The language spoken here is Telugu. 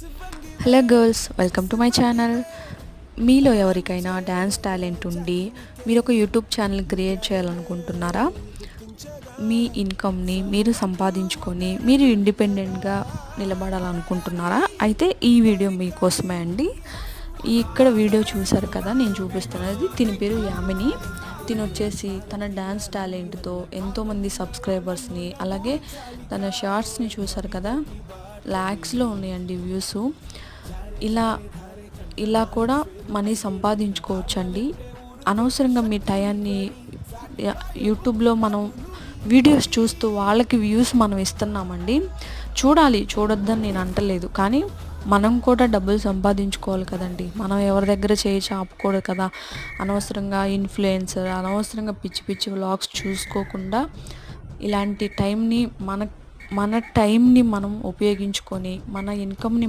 Hello girls, welcome to my channel. మీలో ఎవరికైనా డ్యాన్స్ టాలెంట్ ఉండి మీరు ఒక యూట్యూబ్ ఛానల్ క్రియేట్ చేయాలనుకుంటున్నారా? మీ ఇన్కమ్ని మీరు సంపాదించుకొని మీరు ఇండిపెండెంట్గా నిలబడాలనుకుంటున్నారా? అయితే ఈ వీడియో మీకోసమే అండి. ఇక్కడ వీడియో చూసారు కదా, నేను చూపిస్తున్నది తిని పేరు యామిని. తిను వచ్చేసి తన డ్యాన్స్ టాలెంట్తో ఎంతోమంది సబ్స్క్రైబర్స్ని, అలాగే తన షార్ట్స్ని చూసారు కదా, ల్యాక్స్లో ఉన్నాయండి వ్యూస్. ఇలా ఇలా కూడా మనీ సంపాదించుకోవచ్చండి. అనవసరంగా మీ టయాన్ని యూట్యూబ్లో మనం వీడియోస్ చూస్తూ వాళ్ళకి వ్యూస్ మనం ఇస్తున్నామండి. చూడాలి, చూడొద్దని నేను అంటలేదు, కానీ మనం కూడా డబ్బులు సంపాదించుకోవాలి కదండి. మనం ఎవరి దగ్గర చేయి చాపకూడదు కదా. అనవసరంగా ఇన్ఫ్లుయెన్సర్, అనవసరంగా పిచ్చి పిచ్చి వ్లాగ్స్ చూసుకోకుండా ఇలాంటి టైంని మన టైంని మనం ఉపయోగించుకొని మన ఇన్కమ్ని